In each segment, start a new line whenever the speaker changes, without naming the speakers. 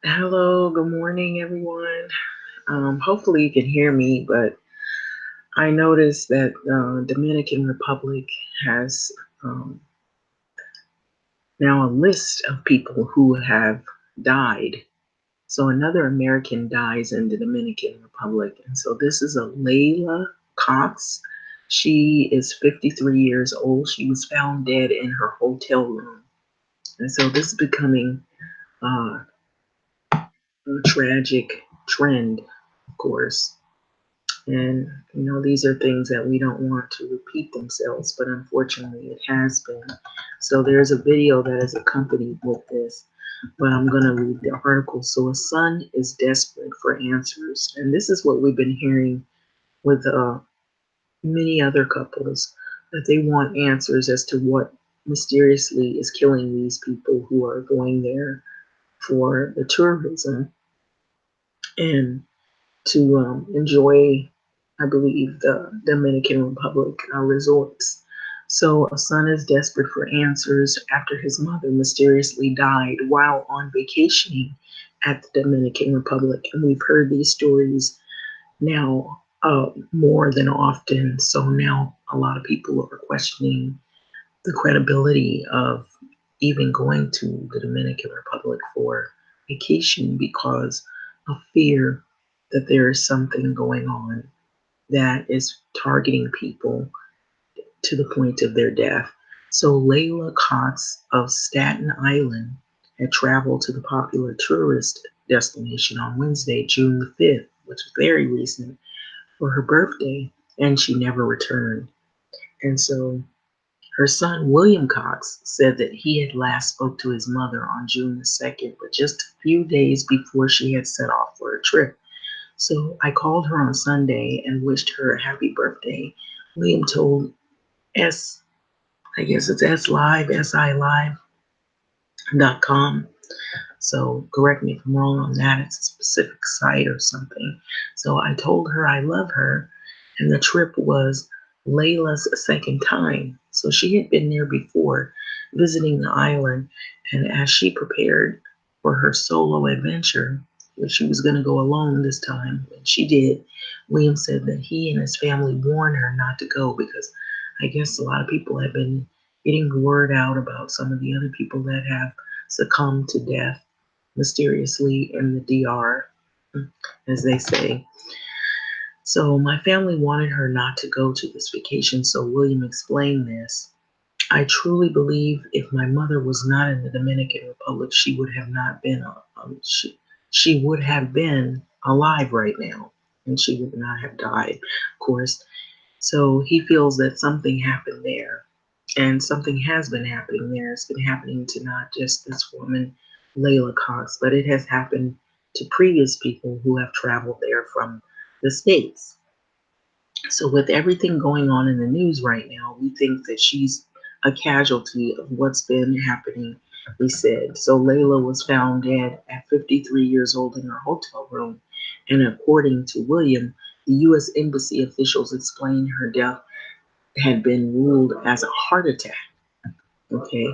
Hello, good morning, everyone. Hopefully, you can hear me, but I noticed that Dominican Republic has now a list of people who have died. So another American dies in the Dominican Republic, and so this is a Layla Cox. She is 53 years old. She was found dead in her hotel room, and so this is becoming uh, a tragic trend, of course. And, these are things that we don't want to repeat themselves, but unfortunately it has been. So there's a video that is accompanied with this, but I'm going to read the article. So a son is desperate for answers. And this is what we've been hearing with many other couples, that they want answers as to what mysteriously is killing these people who are going there for the tourism and to enjoy, I believe, the Dominican Republic resorts. So, a son is desperate for answers after his mother mysteriously died while on vacationing at the Dominican Republic. And we've heard these stories now more than often. So, now a lot of people are questioning the credibility of even going to the Dominican Republic for vacation because of fear that there is something going on that is targeting people to the point of their death. So Layla Cox of Staten Island had traveled to the popular tourist destination on Wednesday, June the 5th, which is very recent, for her birthday, and she never returned. And so her son, William Cox, said that he had last spoke to his mother on June the 2nd, but just a few days before she had set off for a trip. So I called her on Sunday and wished her a happy birthday. William told S, I guess it's S Live, SILive.com. So correct me if I'm wrong on that. It's a specific site or something. So I told her I love her, and the trip was Layla's second time. So she had been there before, visiting the island, and as she prepared for her solo adventure, which she was going to go alone this time, and she did, William said that he and his family warned her not to go because I guess a lot of people have been getting the word out about some of the other people that have succumbed to death mysteriously in the DR, as they say. So my family wanted her not to go to this vacation, so William explained this. I truly believe if my mother was not in the Dominican Republic, she would have not been, she would have been alive right now, and she would not have died, of course. So he feels that something happened there, and something has been happening there. It's been happening to not just this woman, Layla Cox, but it has happened to previous people who have traveled there from the States. So, with everything going on in the news right now, we think that she's a casualty of what's been happening, we said. So, Layla was found dead at 53 years old in her hotel room. And according to William, the U.S. Embassy officials explained her death had been ruled as a heart attack. Okay.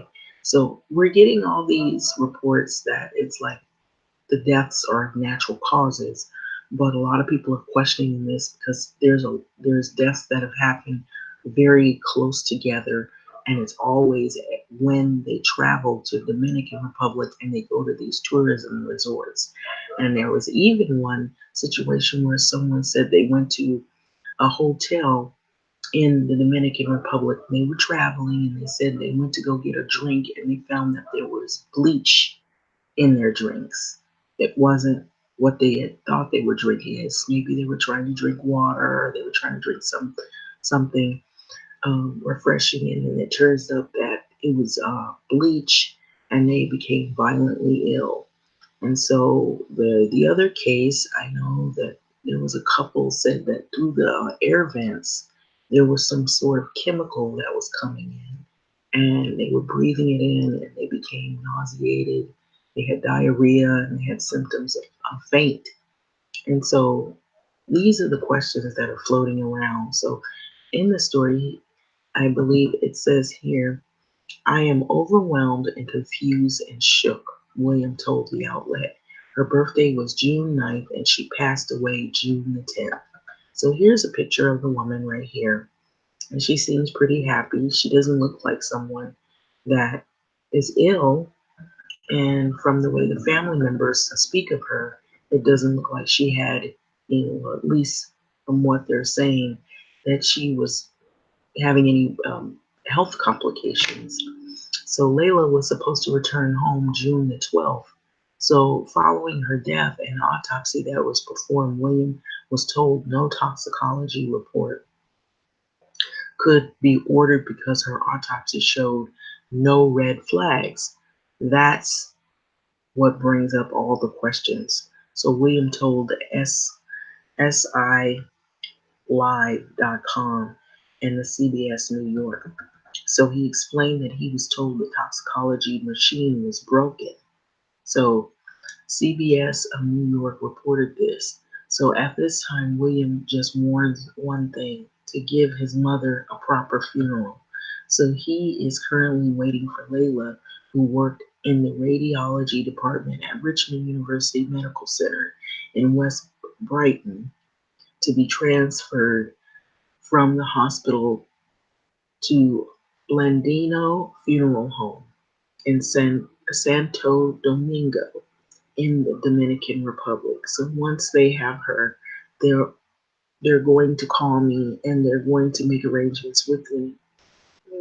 So, we're getting all these reports that it's like the deaths are of natural causes, but a lot of people are questioning this because there's deaths that have happened very close together, and it's always when they travel to Dominican Republic and they go to these tourism resorts. And there was even one situation where someone said they went to a hotel in the Dominican Republic. They were traveling and they said they went to go get a drink and they found that there was bleach in their drinks. It wasn't what they had thought they were drinking. It's maybe they were trying to drink water or they were trying to drink something refreshing, and then it turns out that it was bleach, and they became violently ill. And so the other case, I know that there was a couple said that through the air vents there was some sort of chemical that was coming in, and they were breathing it in, and they became nauseated. They had diarrhea and they had symptoms of faint. And so these are the questions that are floating around. So in the story, I believe it says here, I am overwhelmed and confused and shook, William told the outlet. Her birthday was June 9th and she passed away June the 10th. So here's a picture of the woman right here. And she seems pretty happy. She doesn't look like someone that is ill. And from the way the family members speak of her, it doesn't look like she had, at least from what they're saying, that she was having any health complications. So Layla was supposed to return home June the 12th. So following her death, an autopsy that was performed, William was told no toxicology report could be ordered because her autopsy showed no red flags. That's what brings up all the questions. So William told SILive.com and the CBS New York. So he explained that he was told the toxicology machine was broken. So CBS of New York reported this. So at this time, William just warns one thing: to give his mother a proper funeral. So he is currently waiting for Layla, who worked in the radiology department at Richmond University Medical Center in West Brighton, to be transferred from the hospital to Blandino Funeral Home in Santo Domingo in the Dominican Republic. So once they have her, they're they're going to call me and they're going to make arrangements with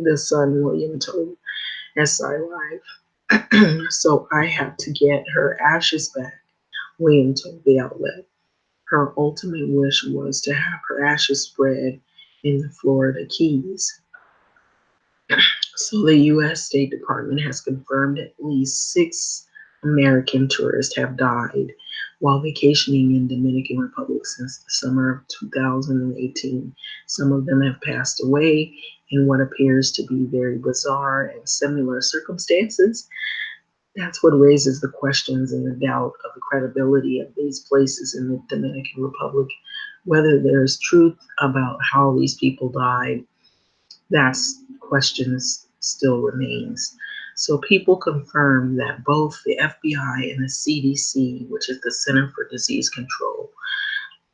the son William told SI Live. So I have to get her ashes back, William told the outlet. Her ultimate wish was to have her ashes spread in the Florida Keys. So the U.S. State Department has confirmed at least 6 American tourists have died while vacationing in Dominican Republic since the summer of 2018. Some of them have passed away in what appears to be very bizarre and similar circumstances. That's what raises the questions and the doubt of the credibility of these places in the Dominican Republic, whether there's truth about how these people died. That's questions still remains. So people confirm that both the FBI and the CDC, which is the Center for Disease Control,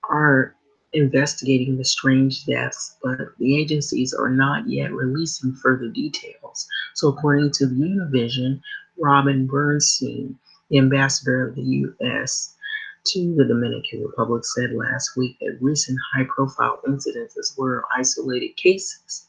are investigating the strange deaths, but the agencies are not yet releasing further details. So according to Univision, Robin Bernstein, the ambassador of the U.S. to the Dominican Republic, said last week that recent high-profile incidences were isolated cases.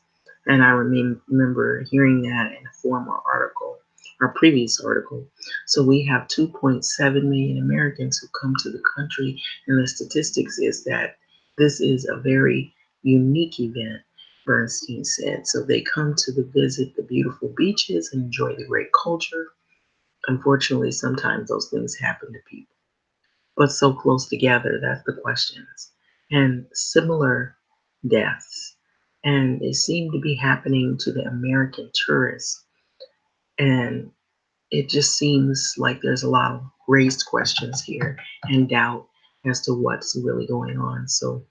And I remember hearing that in a former article, or previous article. So we have 2.7 million Americans who come to the country, and the statistics is that this is a very unique event, Bernstein said. So they come to visit the beautiful beaches and enjoy the great culture. Unfortunately, sometimes those things happen to people, but so close together, that's the questions. And similar deaths. And they seem to be happening to the American tourists. And it just seems like there's a lot of raised questions here and doubt as to what's really going on. So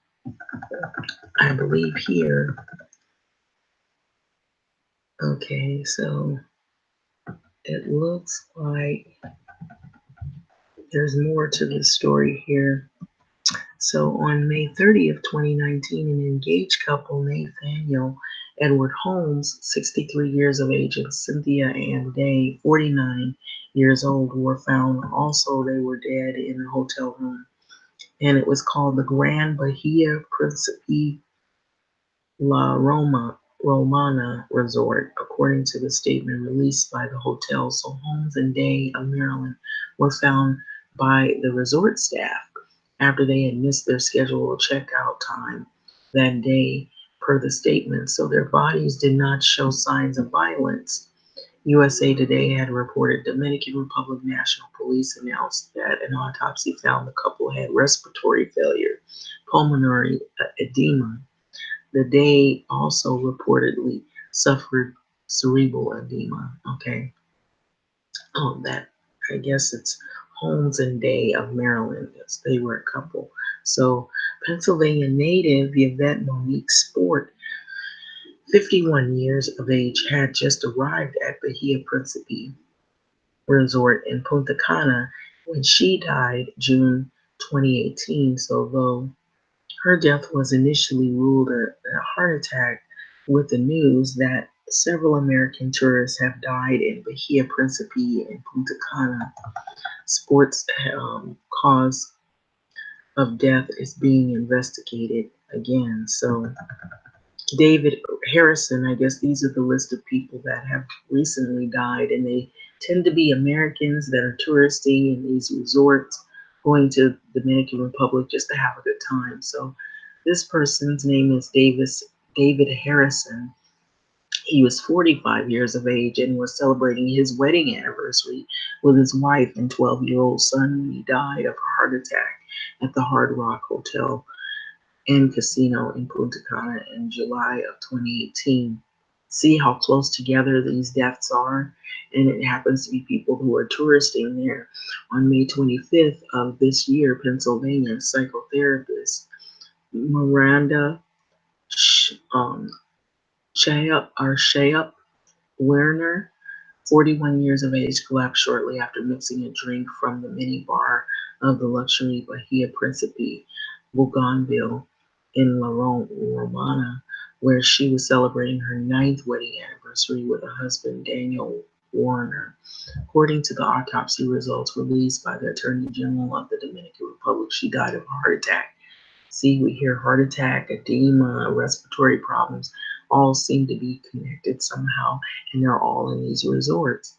I believe here, okay, so it looks like there's more to this story here. So on May 30th, 2019, an engaged couple, Nathaniel Edward Holmes, 63 years of age, and Cynthia Ann Day, 49 years old, were found. Also, they were dead in a hotel room. And it was called the Grand Bahia Principe La Romana Resort, according to the statement released by the hotel. So Holmes and Day of Maryland were found by the resort staff after they had missed their scheduled checkout time that day, per the statement. So their bodies did not show signs of violence. USA Today had reported Dominican Republic National Police announced that an autopsy found the couple had respiratory failure, pulmonary edema. The Day also reportedly suffered cerebral edema. Okay. Oh, that, I guess it's Holmes and Day of Maryland. Yes, they were a couple. So Pennsylvania native Yvette Monique Sport, 51 years of age, had just arrived at Bahia Principe Resort in Punta Cana when she died June 2018. So though her death was initially ruled a heart attack, with the news that several American tourists have died in Bahia Principe and Punta Cana. Sports cause of death is being investigated again. So David Harrison, I guess these are the list of people that have recently died, and they tend to be Americans that are touristing in these resorts, going to the Dominican Republic just to have a good time. So this person's name is David Harrison. He was 45 years of age and was celebrating his wedding anniversary with his wife and 12-year-old son when he died of a heart attack at the Hard Rock Hotel and Casino in Punta Cana in July of 2018. See how close together these deaths are? And it happens to be people who are touristing there. On May 25th of this year, Pennsylvania psychotherapist Miranda Shayup Werner, 41 years of age, collapsed shortly after mixing a drink from the mini bar of the luxury Bahia Principe Bougainville in La Romana, where she was celebrating her ninth wedding anniversary with her husband, Daniel Warner. According to the autopsy results released by the Attorney General of the Dominican Republic, she died of a heart attack. See, we hear heart attack, edema, respiratory problems, all seem to be connected somehow, and they're all in these resorts.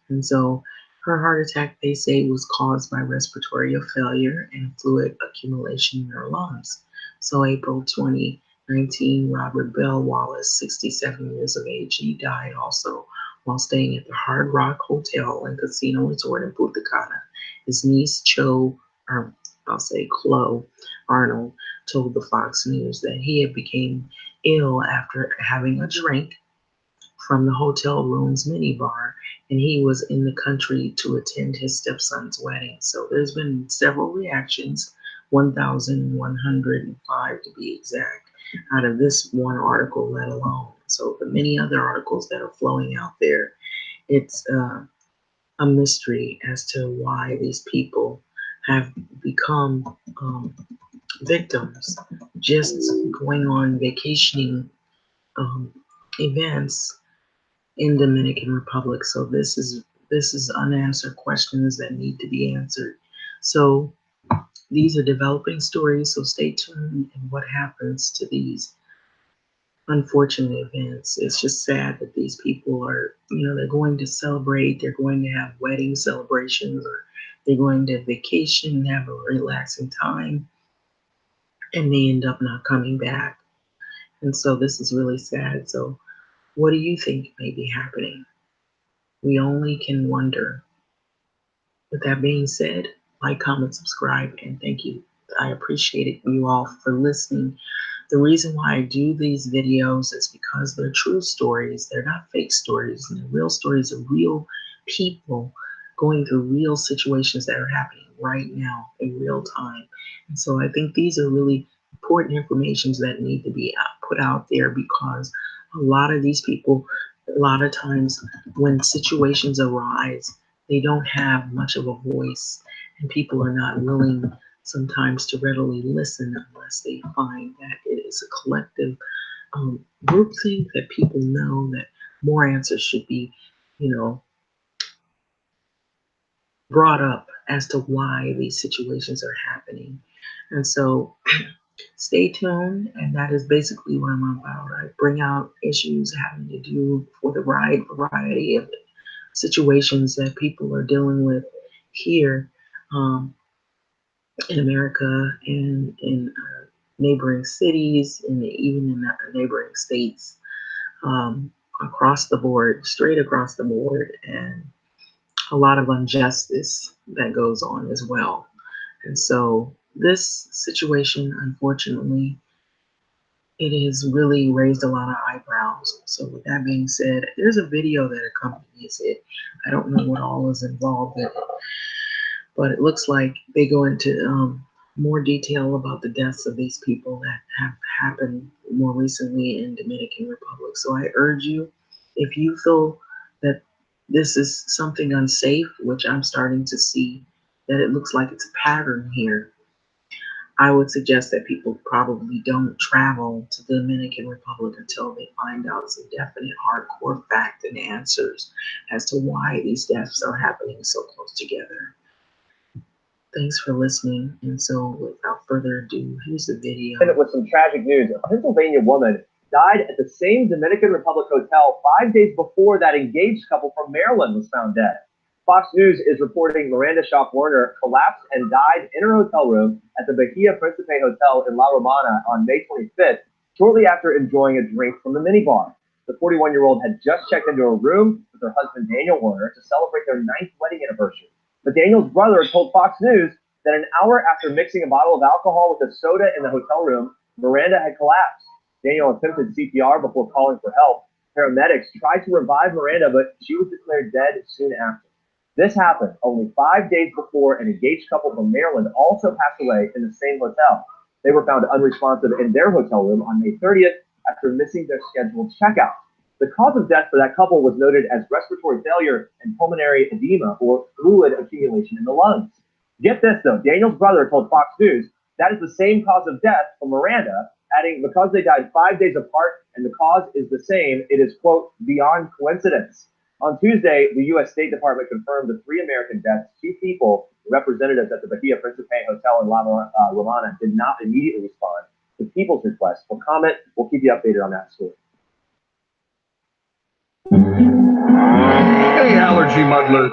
And so her heart attack, they say, was caused by respiratory failure and fluid accumulation in her lungs. So April 2019, Robert Bell Wallace, 67 years of age, he died also while staying at the Hard Rock Hotel and Casino Resort in Punta Cana. His niece, or I'll say Chloe Arnold, told the Fox News that he had become ill after having a drink from the hotel room's minibar, and he was in the country to attend his stepson's wedding. So there's been several reactions, 1,105 to be exact, out of this one article, let alone. So the many other articles that are flowing out there, it's a mystery as to why these people have become victims just going on vacationing um, events in Dominican Republic. So this is unanswered questions that need to be answered. So these are developing stories. So stay tuned and what happens to these unfortunate events. It's just sad that these people are, they're going to celebrate, they're going to have wedding celebrations, or they're going to vacation, have a relaxing time, and they end up not coming back. And so this is really sad. So what do you think may be happening? We only can wonder. With that being said, like, comment, subscribe, and thank you. I appreciate it, you all, for listening. The reason why I do these videos is because they're true stories. They're not fake stories. And they're real stories of real people going through real situations that are happening right now in real time. And so I think these are really important informations that need to be put out there, because a lot of these people, a lot of times when situations arise, they don't have much of a voice, and people are not willing sometimes to readily listen unless they find that it is a collective groupthink, that people know that more answers should be, you know, brought up as to why these situations are happening. And so stay tuned, and that is basically what I'm about. I bring out issues having to do with a wide variety of situations that people are dealing with here. Um, in America and in neighboring cities and even in neighboring states, across the board, straight across the board, and a lot of injustice that goes on as well. And so this situation, unfortunately, it has really raised a lot of eyebrows. So with that being said, there's a video that accompanies it. I don't know what all is involved in it, but it looks like they go into more detail about the deaths of these people that have happened more recently in Dominican Republic. So I urge you, if you feel that this is something unsafe, which I'm starting to see, that it looks like it's a pattern here. I would suggest that people probably don't travel to the Dominican Republic until they find out some definite hardcore fact and answers as to why these deaths are happening so close together. Thanks for listening. And so, without further ado, here's the video.
With some tragic news, a Pennsylvania woman died at the same Dominican Republic hotel 5 days before that engaged couple from Maryland was found dead. Fox News is reporting Miranda Shaw Werner collapsed and died in her hotel room at the Bahia Principe Hotel in La Romana on May 25th, shortly after enjoying a drink from the minibar. The 41-year-old had just checked into her room with her husband Daniel Werner to celebrate their 9th wedding anniversary. But Daniel's brother told Fox News that an hour after mixing a bottle of alcohol with a soda in the hotel room, Miranda had collapsed. Daniel attempted CPR before calling for help. Paramedics tried to revive Miranda, but she was declared dead soon after. This happened only 5 days before an engaged couple from Maryland also passed away in the same hotel. They were found unresponsive in their hotel room on May 30th after missing their scheduled checkout. The cause of death for that couple was noted as respiratory failure and pulmonary edema, or fluid accumulation in the lungs. Get this, though. Daniel's brother told Fox News that is the same cause of death for Miranda, adding, because they died 5 days apart and the cause is the same, it is, quote, beyond coincidence. On Tuesday, the U.S. State Department confirmed the 3 American deaths. 2 people, representatives at the Bahia Principe Hotel in La Romana, did not immediately respond to people's request for comment. We'll keep you updated on that story.
Hey, Allergy Muddler.